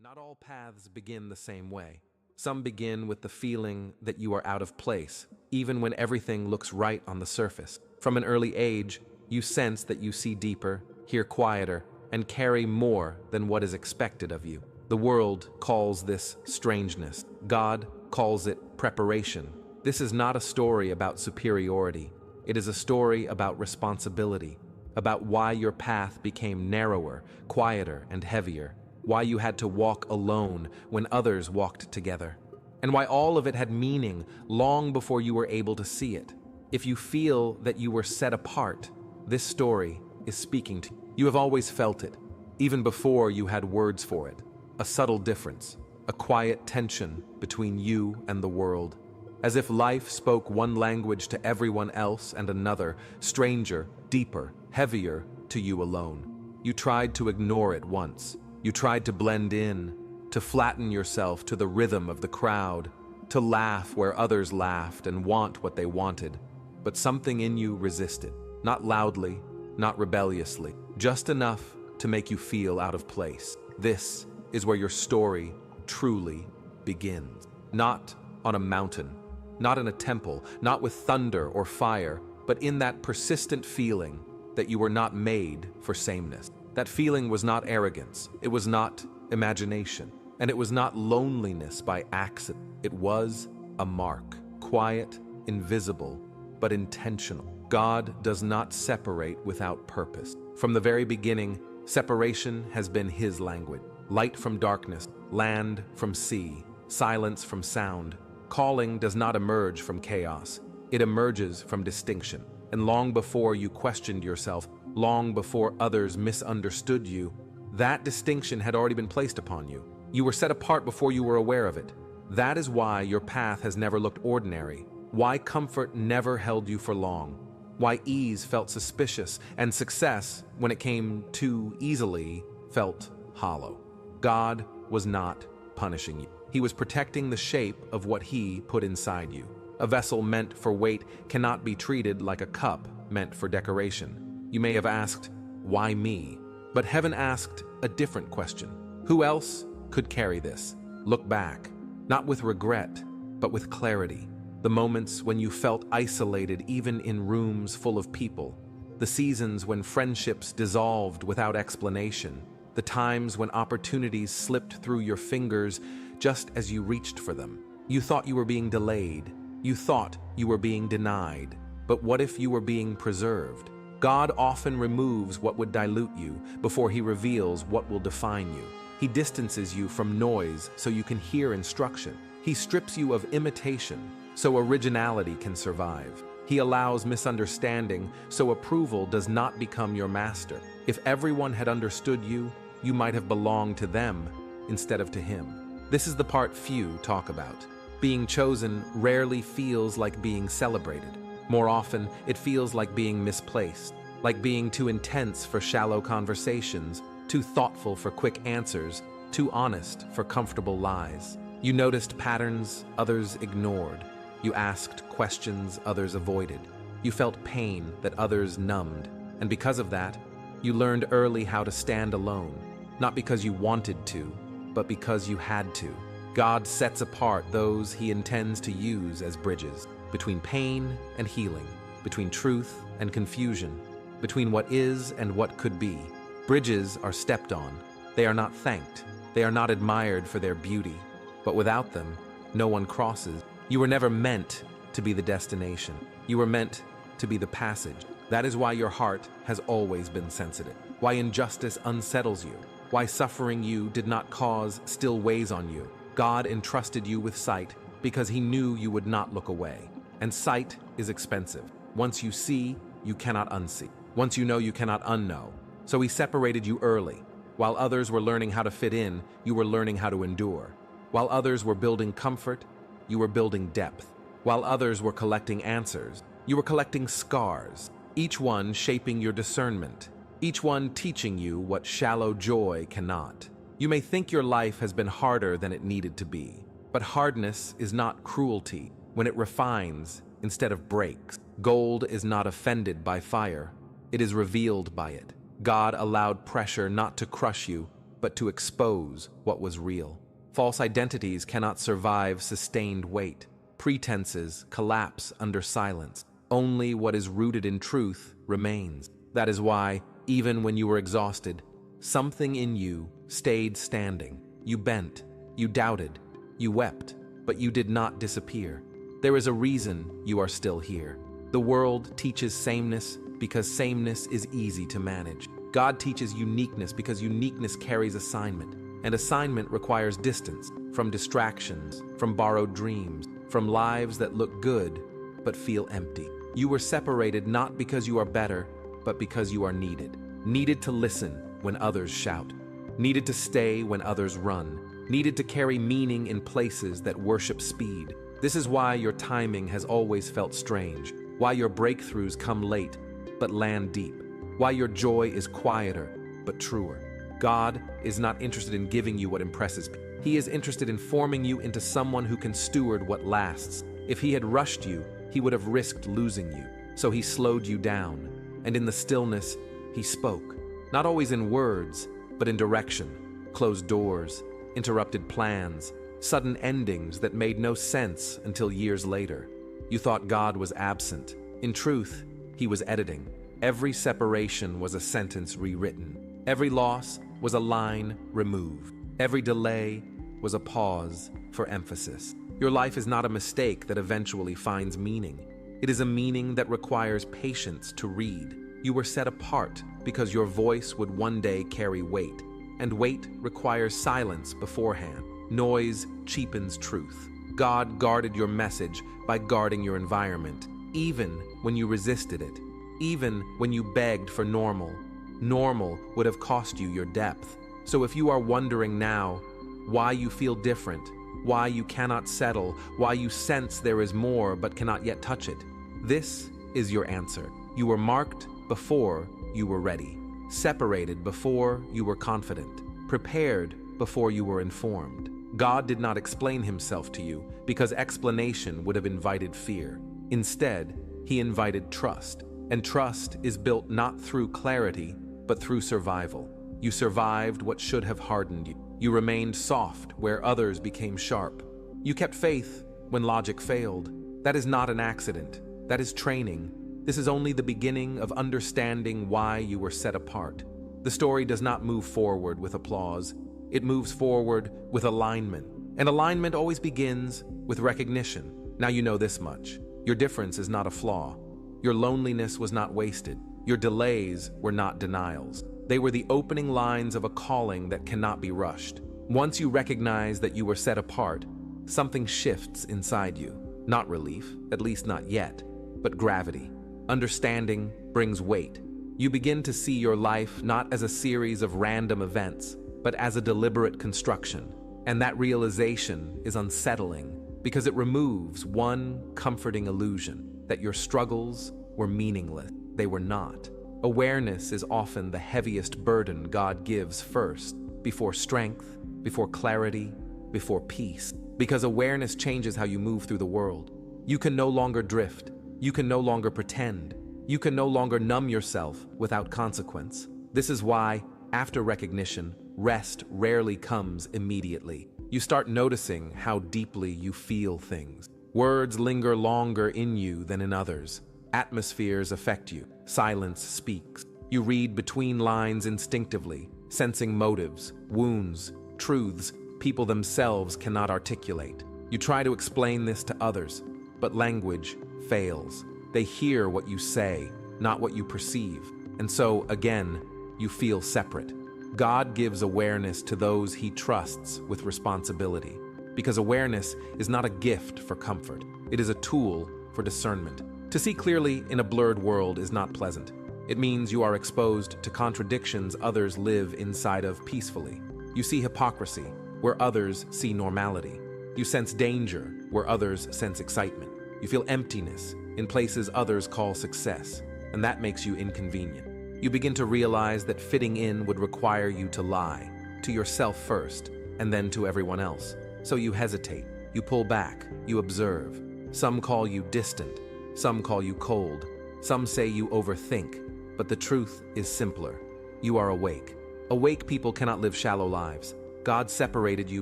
Not all paths begin the same way. Some begin with the feeling that you are out of place, even when everything looks right on the surface. From an early age, you sense that you see deeper, hear quieter, and carry more than what is expected of you. The world calls this strangeness. God calls it preparation. This is not a story about superiority. It is a story about responsibility, about why your path became narrower, quieter, and heavier. Why you had to walk alone when others walked together, and why all of it had meaning long before you were able to see it. If you feel that you were set apart, this story is speaking to you. You have always felt it, even before you had words for it. A subtle difference, a quiet tension between you and the world, as if life spoke one language to everyone else and another, stranger, deeper, heavier to you alone. You tried to ignore it once. You tried to blend in, to flatten yourself to the rhythm of the crowd, to laugh where others laughed and want what they wanted. But something in you resisted, not loudly, not rebelliously, just enough to make you feel out of place. This is where your story truly begins. Not on a mountain, not in a temple, not with thunder or fire, but in that persistent feeling that you were not made for sameness. That feeling was not arrogance, it was not imagination, and it was not loneliness by accident. It was a mark, quiet, invisible, but intentional. God does not separate without purpose. From the very beginning, separation has been His language. Light from darkness, land from sea, silence from sound. Calling does not emerge from chaos, it emerges from distinction. And long before you questioned yourself, long before others misunderstood you, that distinction had already been placed upon you. You were set apart before you were aware of it. That is why your path has never looked ordinary, why comfort never held you for long, why ease felt suspicious, and success, when it came too easily, felt hollow. God was not punishing you. He was protecting the shape of what He put inside you. A vessel meant for weight cannot be treated like a cup meant for decoration. You may have asked, why me? But heaven asked a different question. Who else could carry this? Look back, not with regret, but with clarity. The moments when you felt isolated even in rooms full of people. The seasons when friendships dissolved without explanation. The times when opportunities slipped through your fingers just as you reached for them. You thought you were being delayed. You thought you were being denied. But what if you were being preserved? God often removes what would dilute you before He reveals what will define you. He distances you from noise so you can hear instruction. He strips you of imitation so originality can survive. He allows misunderstanding so approval does not become your master. If everyone had understood you, you might have belonged to them instead of to Him. This is the part few talk about. Being chosen rarely feels like being celebrated. More often, it feels like being misplaced, like being too intense for shallow conversations, too thoughtful for quick answers, too honest for comfortable lies. You noticed patterns others ignored. You asked questions others avoided. You felt pain that others numbed. And because of that, you learned early how to stand alone, not because you wanted to, but because you had to. God sets apart those He intends to use as bridges between pain and healing, between truth and confusion, between what is and what could be. Bridges are stepped on. They are not thanked. They are not admired for their beauty. But without them, no one crosses. You were never meant to be the destination. You were meant to be the passage. That is why your heart has always been sensitive. Why injustice unsettles you. Why suffering you did not cause still weighs on you. God entrusted you with sight because He knew you would not look away. And sight is expensive. Once you see, you cannot unsee. Once you know, you cannot unknow. So He separated you early. While others were learning how to fit in, you were learning how to endure. While others were building comfort, you were building depth. While others were collecting answers, you were collecting scars, each one shaping your discernment, each one teaching you what shallow joy cannot. You may think your life has been harder than it needed to be, but hardness is not cruelty when it refines instead of breaks. Gold is not offended by fire, it is revealed by it. God allowed pressure not to crush you, but to expose what was real. False identities cannot survive sustained weight. Pretenses collapse under silence. Only what is rooted in truth remains. That is why, even when you were exhausted, something in you stayed standing. You bent, you doubted, you wept, but you did not disappear. There is a reason you are still here. The world teaches sameness because sameness is easy to manage. God teaches uniqueness because uniqueness carries assignment, and assignment requires distance from distractions, from borrowed dreams, from lives that look good but feel empty. You were separated not because you are better, but because you are needed. Needed to listen when others shout. Needed to stay when others run. Needed to carry meaning in places that worship speed. This is why your timing has always felt strange. Why your breakthroughs come late, but land deep. Why your joy is quieter, but truer. God is not interested in giving you what impresses people. He is interested in forming you into someone who can steward what lasts. If he had rushed you, he would have risked losing you. So he slowed you down. And in the stillness, he spoke. Not always in words, but in direction. Closed doors, interrupted plans, sudden endings that made no sense until years later. You thought God was absent. In truth, he was editing. Every separation was a sentence rewritten. Every loss was a line removed. Every delay was a pause for emphasis. Your life is not a mistake that eventually finds meaning. It is a meaning that requires patience to read. You were set apart because your voice would one day carry weight, and weight requires silence beforehand. Noise cheapens truth. God guarded your message by guarding your environment, even when you resisted it, even when you begged for normal. Normal would have cost you your depth. So if you are wondering now why you feel different, why you cannot settle, why you sense there is more but cannot yet touch it, this is your answer. You were marked before you were ready, separated before you were confident, prepared before you were informed. God did not explain himself to you because explanation would have invited fear. Instead, he invited trust, and trust is built not through clarity, but through survival. You survived what should have hardened you. You remained soft where others became sharp. You kept faith when logic failed. That is not an accident. That is training. This is only the beginning of understanding why you were set apart. The story does not move forward with applause. It moves forward with alignment. And alignment always begins with recognition. Now you know this much. Your difference is not a flaw. Your loneliness was not wasted. Your delays were not denials. They were the opening lines of a calling that cannot be rushed. Once you recognize that you were set apart, something shifts inside you. Not relief, at least not yet, but gravity. Understanding brings weight. You begin to see your life not as a series of random events, but as a deliberate construction. And that realization is unsettling because it removes one comforting illusion, that your struggles were meaningless. They were not. Awareness is often the heaviest burden God gives first, before strength, before clarity, before peace. Because awareness changes how you move through the world. You can no longer drift. You can no longer pretend. You can no longer numb yourself without consequence. This is why, after recognition, rest rarely comes immediately. You start noticing how deeply you feel things. Words linger longer in you than in others. Atmospheres affect you. Silence speaks. You read between lines instinctively, sensing motives, wounds, truths people themselves cannot articulate. You try to explain this to others, but language fails. They hear what you say, not what you perceive. And so, again, you feel separate. God gives awareness to those he trusts with responsibility, because awareness is not a gift for comfort. It is a tool for discernment. To see clearly in a blurred world is not pleasant. It means you are exposed to contradictions others live inside of peacefully. You see hypocrisy where others see normality. You sense danger where others sense excitement. You feel emptiness in places others call success, and that makes you inconvenient. You begin to realize that fitting in would require you to lie, to yourself first, and then to everyone else. So you hesitate, you pull back, you observe. Some call you distant, some call you cold, some say you overthink, but the truth is simpler. You are awake. Awake people cannot live shallow lives. God separated you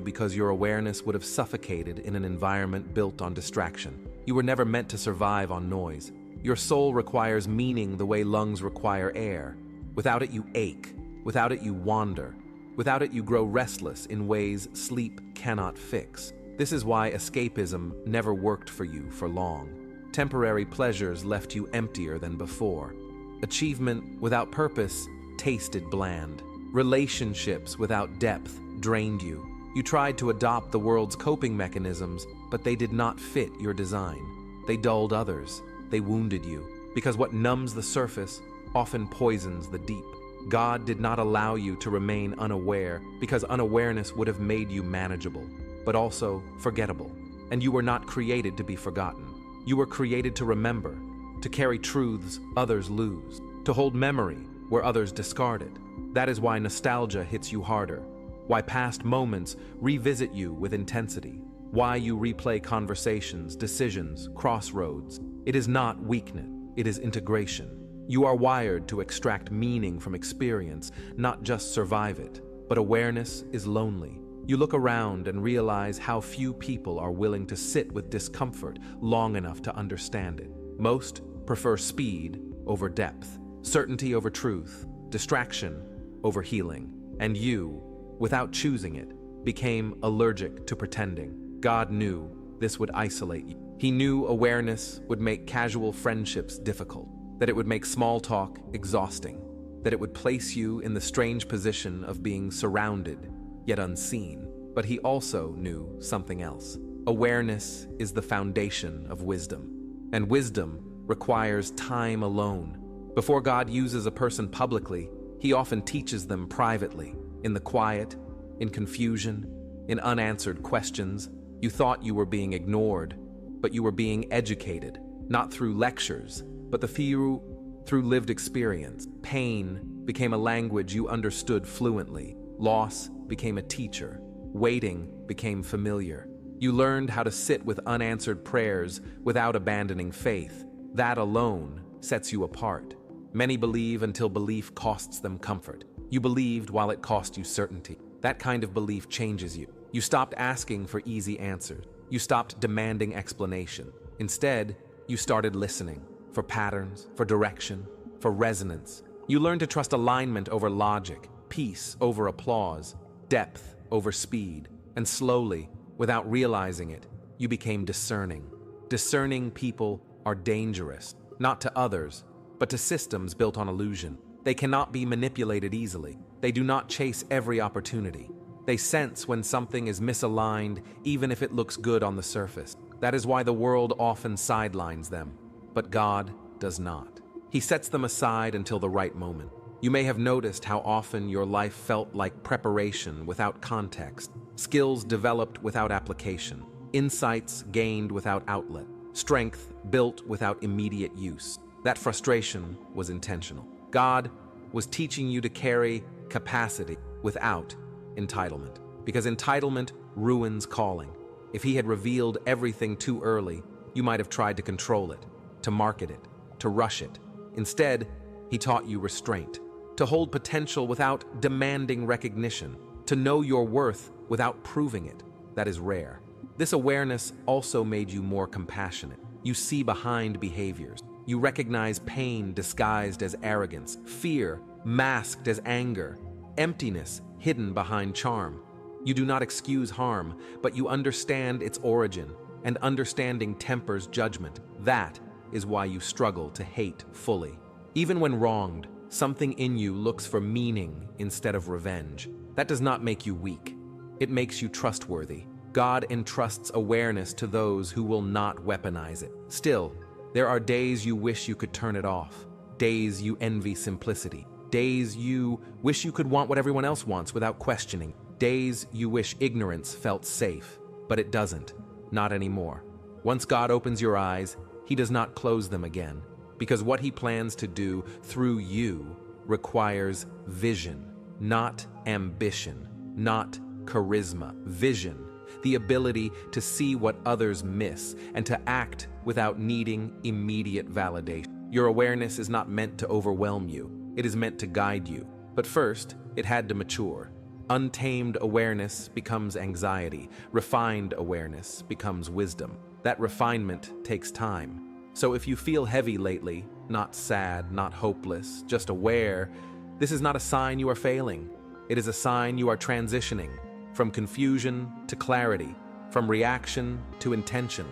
because your awareness would have suffocated in an environment built on distraction. You were never meant to survive on noise. Your soul requires meaning the way lungs require air. Without it, you ache. Without it, you wander. Without it, you grow restless in ways sleep cannot fix. This is why escapism never worked for you for long. Temporary pleasures left you emptier than before. Achievement without purpose tasted bland. Relationships without depth drained you. You tried to adopt the world's coping mechanisms, but they did not fit your design. They dulled others. They wounded you. Because what numbs the surface often poisons the deep. God did not allow you to remain unaware because unawareness would have made you manageable, but also forgettable. And you were not created to be forgotten. You were created to remember, to carry truths others lose, to hold memory where others discard it. That is why nostalgia hits you harder, why past moments revisit you with intensity, why you replay conversations, decisions, crossroads. It is not weakness, it is integration. You are wired to extract meaning from experience, not just survive it. But awareness is lonely. You look around and realize how few people are willing to sit with discomfort long enough to understand it. Most prefer speed over depth, certainty over truth, distraction over healing. And you, without choosing it, became allergic to pretending. God knew this would isolate you. He knew awareness would make casual friendships difficult, that it would make small talk exhausting, that it would place you in the strange position of being surrounded, yet unseen. But he also knew something else. Awareness is the foundation of wisdom, and wisdom requires time alone. Before God uses a person publicly, he often teaches them privately, in the quiet, in confusion, in unanswered questions. You thought you were being ignored, but you were being educated, not through lectures, but through lived experience. Pain became a language you understood fluently. Loss became a teacher. Waiting became familiar. You learned how to sit with unanswered prayers without abandoning faith. That alone sets you apart. Many believe until belief costs them comfort. You believed while it cost you certainty. That kind of belief changes you. You stopped asking for easy answers. You stopped demanding explanation. Instead, you started listening for patterns, for direction, for resonance. You learned to trust alignment over logic, peace over applause, depth over speed. And slowly, without realizing it, you became discerning. Discerning people are dangerous, not to others, but to systems built on illusion. They cannot be manipulated easily. They do not chase every opportunity. They sense when something is misaligned, even if it looks good on the surface. That is why the world often sidelines them. But God does not. He sets them aside until the right moment. You may have noticed how often your life felt like preparation without context, skills developed without application, insights gained without outlet, strength built without immediate use. That frustration was intentional. God was teaching you to carry capacity without entitlement, because entitlement ruins calling. If he had revealed everything too early, you might have tried to control it, to market it, to rush it. Instead, he taught you restraint, to hold potential without demanding recognition, to know your worth without proving it. That is rare. This awareness also made you more compassionate. You see behind behaviors. You recognize pain disguised as arrogance, fear masked as anger, emptiness hidden behind charm. You do not excuse harm, but you understand its origin, and understanding tempers judgment. That is why you struggle to hate fully. Even when wronged, something in you looks for meaning instead of revenge. That does not make you weak. It makes you trustworthy. God entrusts awareness to those who will not weaponize it. Still, there are days you wish you could turn it off. Days you envy simplicity. Days you wish you could want what everyone else wants without questioning. Days you wish ignorance felt safe, but it doesn't. Not anymore. Once God opens your eyes, he does not close them again, because what he plans to do through you requires vision, not ambition, not charisma. Vision, the ability to see what others miss and to act without needing immediate validation. Your awareness is not meant to overwhelm you. It is meant to guide you. But first, it had to mature. Untamed awareness becomes anxiety. Refined awareness becomes wisdom. That refinement takes time. So if you feel heavy lately, not sad, not hopeless, just aware, this is not a sign you are failing. It is a sign you are transitioning from confusion to clarity, from reaction to intention,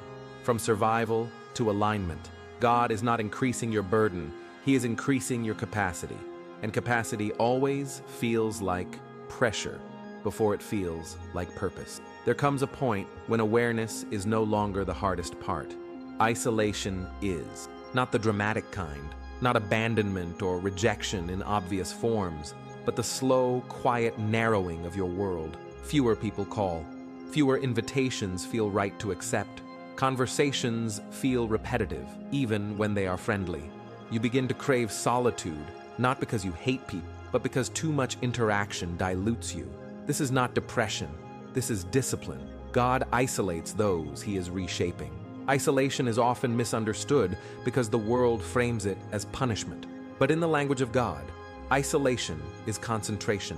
from survival to alignment. God is not increasing your burden, He is increasing your capacity. And capacity always feels like pressure before it feels like purpose. There comes a point when awareness is no longer the hardest part. Isolation is. Not the dramatic kind, not abandonment or rejection in obvious forms, but the slow, quiet narrowing of your world. Fewer people call. Fewer invitations feel right to accept. Conversations feel repetitive, even when they are friendly. You begin to crave solitude, not because you hate people, but because too much interaction dilutes you. This is not depression. This is discipline. God isolates those He is reshaping. Isolation is often misunderstood because the world frames it as punishment. But in the language of God, isolation is concentration.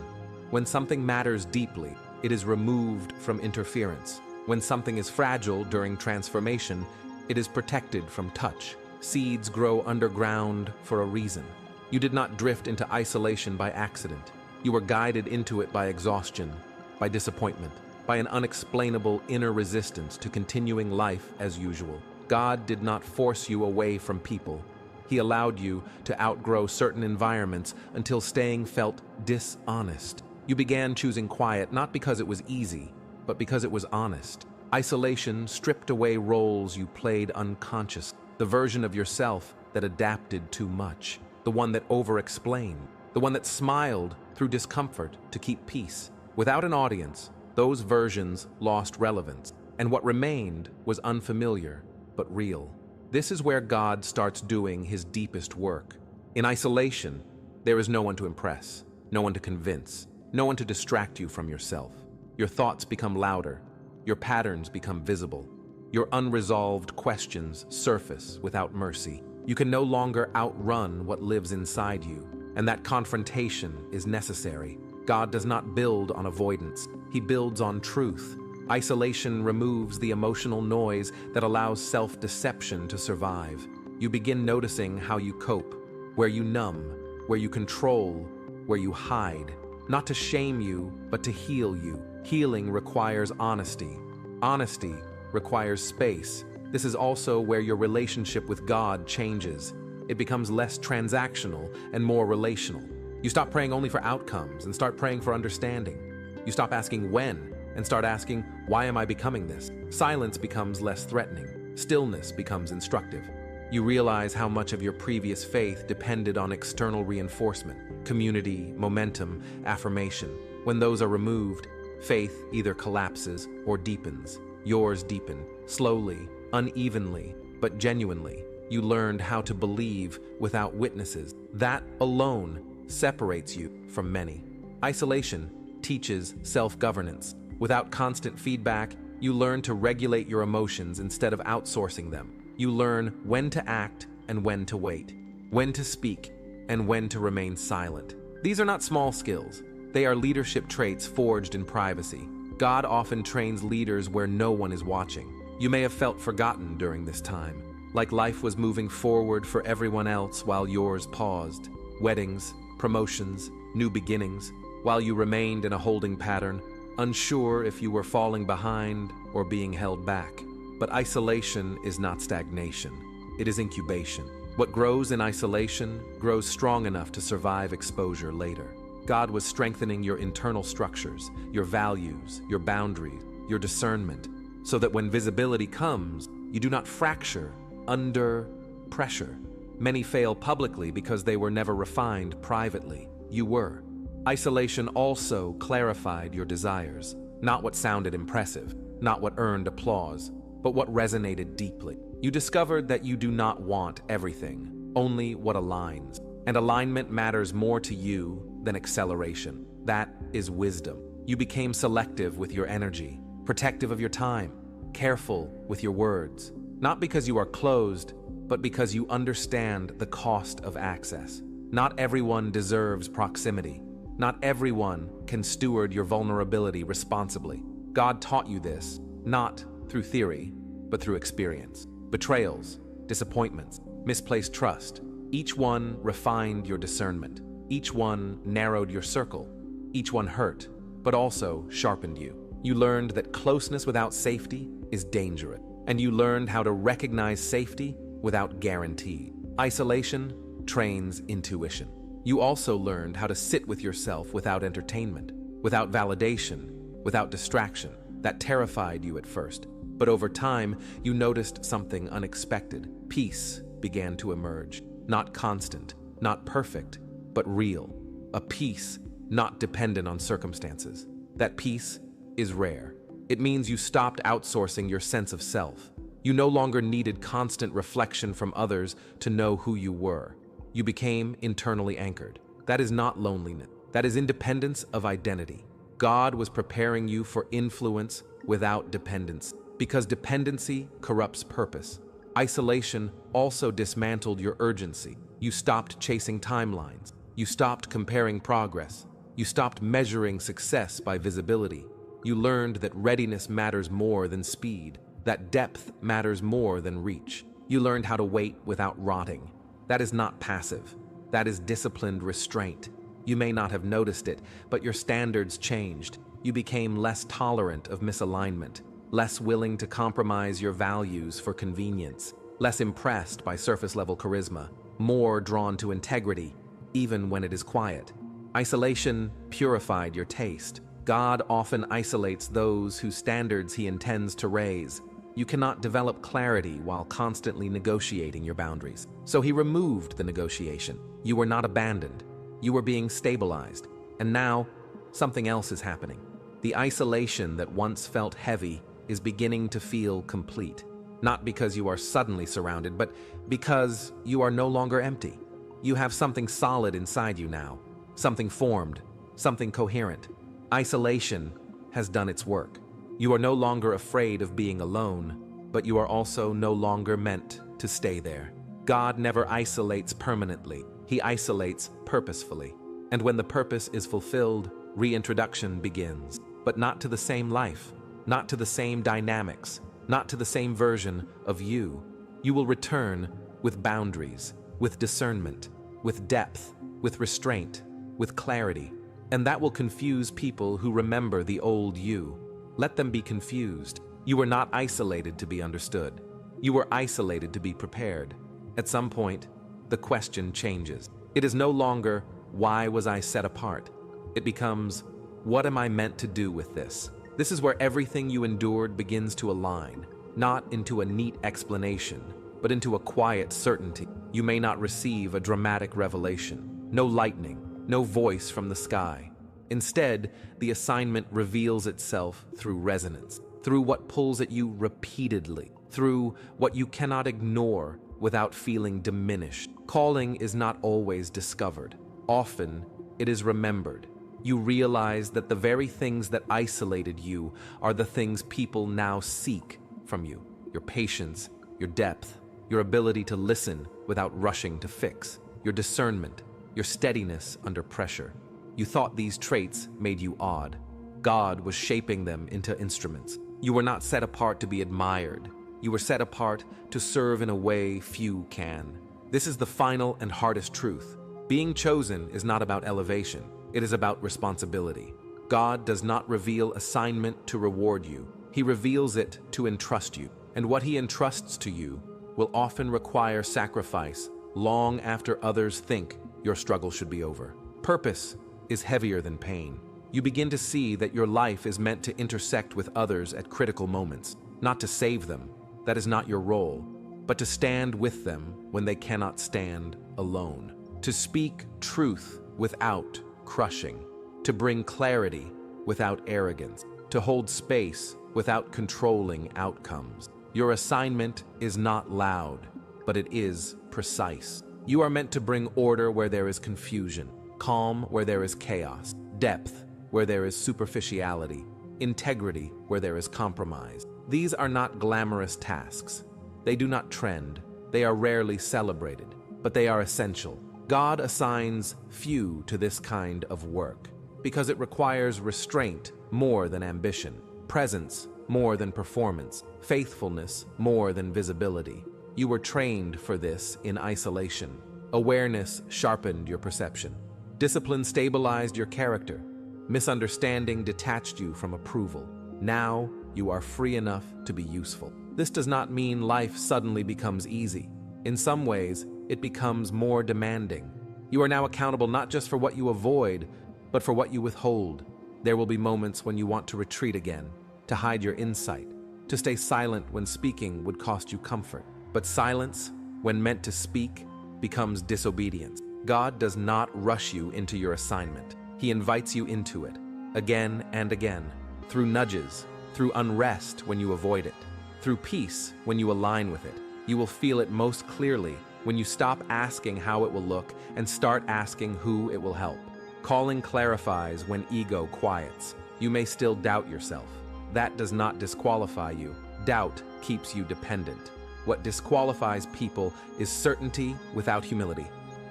When something matters deeply, it is removed from interference. When something is fragile during transformation, it is protected from touch. Seeds grow underground for a reason. You did not drift into isolation by accident. You were guided into it by exhaustion, by disappointment, by an unexplainable inner resistance to continuing life as usual. God did not force you away from people. He allowed you to outgrow certain environments until staying felt dishonest. You began choosing quiet not because it was easy, but because it was honest. Isolation stripped away roles you played unconscious, the version of yourself that adapted too much, the one that over-explained, the one that smiled through discomfort to keep peace. Without an audience, those versions lost relevance, and what remained was unfamiliar but real. This is where God starts doing His deepest work. In isolation, there is no one to impress, no one to convince, no one to distract you from yourself. Your thoughts become louder, your patterns become visible, your unresolved questions surface without mercy. You can no longer outrun what lives inside you, and that confrontation is necessary. God does not build on avoidance. He builds on truth. Isolation removes the emotional noise that allows self-deception to survive. You begin noticing how you cope, where you numb, where you control, where you hide. Not to shame you, but to heal you. Healing requires honesty. Honesty requires space. This is also where your relationship with God changes. It becomes less transactional and more relational. You stop praying only for outcomes and start praying for understanding. You stop asking when and start asking, why am I becoming this? Silence becomes less threatening. Stillness becomes instructive. You realize how much of your previous faith depended on external reinforcement, community, momentum, affirmation. When those are removed, faith either collapses or deepens. Yours deepened, slowly, unevenly, but genuinely. You learned how to believe without witnesses. That alone separates you from many. Isolation teaches self-governance. Without constant feedback, you learn to regulate your emotions instead of outsourcing them. You learn when to act and when to wait, when to speak and when to remain silent. These are not small skills. They are leadership traits forged in privacy. God often trains leaders where no one is watching. You may have felt forgotten during this time, like life was moving forward for everyone else while yours paused. Weddings, promotions, new beginnings, while you remained in a holding pattern, unsure if you were falling behind or being held back. But isolation is not stagnation. It is incubation. What grows in isolation grows strong enough to survive exposure later. God was strengthening your internal structures, your values, your boundaries, your discernment, so that when visibility comes, you do not fracture under pressure. Many fail publicly because they were never refined privately. You were. Isolation also clarified your desires, not what sounded impressive, not what earned applause, but what resonated deeply. You discovered that you do not want everything, only what aligns. And alignment matters more to you than acceleration. That is wisdom. You became selective with your energy, protective of your time, careful with your words. Not because you are closed, but because you understand the cost of access. Not everyone deserves proximity. Not everyone can steward your vulnerability responsibly. God taught you this, not through theory, but through experience. Betrayals, disappointments, misplaced trust. Each one refined your discernment. Each one narrowed your circle. Each one hurt, but also sharpened you. You learned that closeness without safety is dangerous, and you learned how to recognize safety without guarantee. Isolation trains intuition. You also learned how to sit with yourself without entertainment, without validation, without distraction. That terrified you at first, but over time, you noticed something unexpected. Peace began to emerge. Not constant, not perfect, but real. A peace not dependent on circumstances. That peace is rare. It means you stopped outsourcing your sense of self. You no longer needed constant reflection from others to know who you were. You became internally anchored. That is not loneliness. That is independence of identity. God was preparing you for influence without dependence, because dependency corrupts purpose. Isolation also dismantled your urgency. You stopped chasing timelines. You stopped comparing progress. You stopped measuring success by visibility. You learned that readiness matters more than speed, that depth matters more than reach. You learned how to wait without rotting. That is not passive. That is disciplined restraint. You may not have noticed it, but your standards changed. You became less tolerant of misalignment, less willing to compromise your values for convenience, less impressed by surface-level charisma, more drawn to integrity, even when it is quiet. Isolation purified your taste. God often isolates those whose standards he intends to raise. You cannot develop clarity while constantly negotiating your boundaries. So he removed the negotiation. You were not abandoned. You were being stabilized. And now, something else is happening. The isolation that once felt heavy is beginning to feel complete. Not because you are suddenly surrounded, but because you are no longer empty. You have something solid inside you now. Something formed. Something coherent. Isolation has done its work. You are no longer afraid of being alone, but you are also no longer meant to stay there. God never isolates permanently. He isolates purposefully. And when the purpose is fulfilled, reintroduction begins. But not to the same life, not to the same dynamics, not to the same version of you. You will return with boundaries, with discernment, with depth, with restraint, with clarity. And that will confuse people who remember the old you. Let them be confused. You were not isolated to be understood. You were isolated to be prepared. At some point, the question changes. It is no longer, why was I set apart? It becomes, what am I meant to do with this? This is where everything you endured begins to align, not into a neat explanation, but into a quiet certainty. You may not receive a dramatic revelation, no lightning, no voice from the sky. Instead, the assignment reveals itself through resonance, through what pulls at you repeatedly, through what you cannot ignore without feeling diminished. Calling is not always discovered. Often, it is remembered. You realize that the very things that isolated you are the things people now seek from you. Your patience, your depth, your ability to listen without rushing to fix, your discernment, your steadiness under pressure. You thought these traits made you odd. God was shaping them into instruments. You were not set apart to be admired. You were set apart to serve in a way few can. This is the final and hardest truth. Being chosen is not about elevation. It is about responsibility. God does not reveal assignment to reward you. He reveals it to entrust you. And what he entrusts to you will often require sacrifice long after others think your struggle should be over. Purpose is heavier than pain. You begin to see that your life is meant to intersect with others at critical moments, not to save them. That is not your role, but to stand with them when they cannot stand alone. To speak truth without crushing. To bring clarity without arrogance. To hold space without controlling outcomes. Your assignment is not loud, but it is precise. You are meant to bring order where there is confusion, calm where there is chaos, depth where there is superficiality, integrity where there is compromise. These are not glamorous tasks. They do not trend. They are rarely celebrated, but they are essential. God assigns few to this kind of work because it requires restraint more than ambition, presence more than performance, faithfulness more than visibility. You were trained for this in isolation. Awareness sharpened your perception. Discipline stabilized your character. Misunderstanding detached you from approval. Now you are free enough to be useful. This does not mean life suddenly becomes easy. In some ways, it becomes more demanding. You are now accountable not just for what you avoid, but for what you withhold. There will be moments when you want to retreat again, to hide your insight, to stay silent when speaking would cost you comfort. But silence, when meant to speak, becomes disobedience. God does not rush you into your assignment. He invites you into it, again and again, through nudges, through unrest when you avoid it, through peace when you align with it. You will feel it most clearly when you stop asking how it will look and start asking who it will help. Calling clarifies when ego quiets. You may still doubt yourself. That does not disqualify you. Doubt keeps you dependent. What disqualifies people is certainty without humility.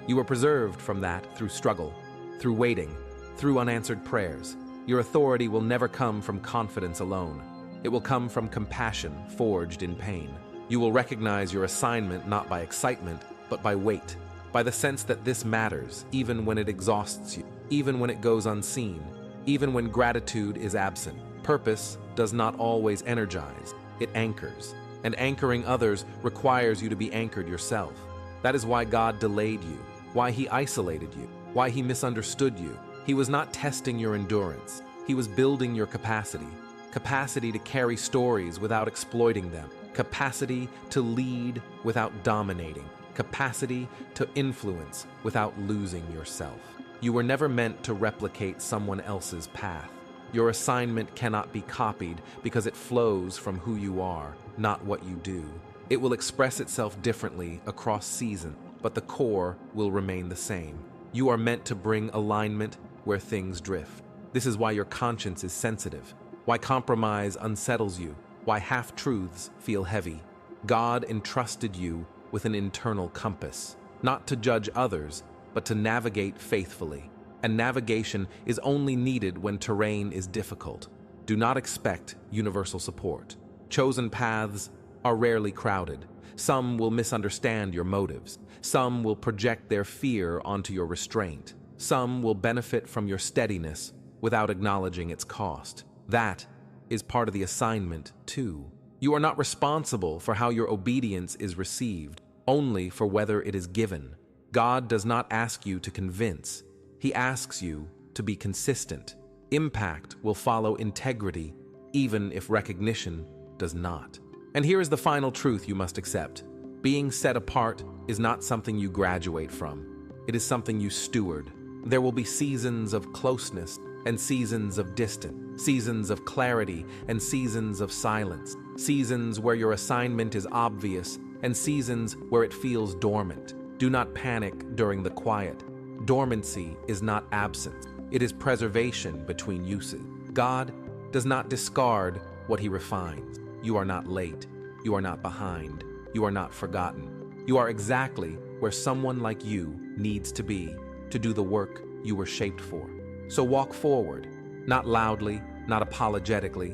You are preserved from that through struggle, through waiting, through unanswered prayers. Your authority will never come from confidence alone. It will come from compassion forged in pain. You will recognize your assignment not by excitement, but by weight, by the sense that this matters, even when it exhausts you, even when it goes unseen, even when gratitude is absent. Purpose does not always energize, it anchors. And anchoring others requires you to be anchored yourself. That is why God delayed you, why He isolated you, why He misunderstood you. He was not testing your endurance. He was building your capacity. Capacity to carry stories without exploiting them. Capacity to lead without dominating. Capacity to influence without losing yourself. You were never meant to replicate someone else's path. Your assignment cannot be copied because it flows from who you are, not what you do. It will express itself differently across seasons, but the core will remain the same. You are meant to bring alignment where things drift. This is why your conscience is sensitive, why compromise unsettles you, why half-truths feel heavy. God entrusted you with an internal compass, not to judge others, but to navigate faithfully. And navigation is only needed when terrain is difficult. Do not expect universal support. Chosen paths are rarely crowded. Some will misunderstand your motives. Some will project their fear onto your restraint. Some will benefit from your steadiness without acknowledging its cost. That is part of the assignment, too. You are not responsible for how your obedience is received, only for whether it is given. God does not ask you to convince. He asks you to be consistent. Impact will follow integrity, even if recognition does not. And here is the final truth you must accept. Being set apart is not something you graduate from. It is something you steward. There will be seasons of closeness and seasons of distance, seasons of clarity and seasons of silence, seasons where your assignment is obvious and seasons where it feels dormant. Do not panic during the quiet. Dormancy is not absence. It is preservation between uses. God does not discard what He refines. You are not late. You are not behind. You are not forgotten. You are exactly where someone like you needs to be to do the work you were shaped for. So walk forward, not loudly, not apologetically,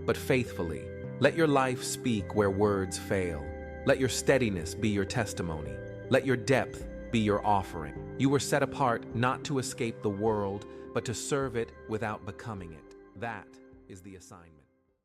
but faithfully. Let your life speak where words fail. Let your steadiness be your testimony. Let your depth be your offering. You were set apart not to escape the world, but to serve it without becoming it. That is the assignment.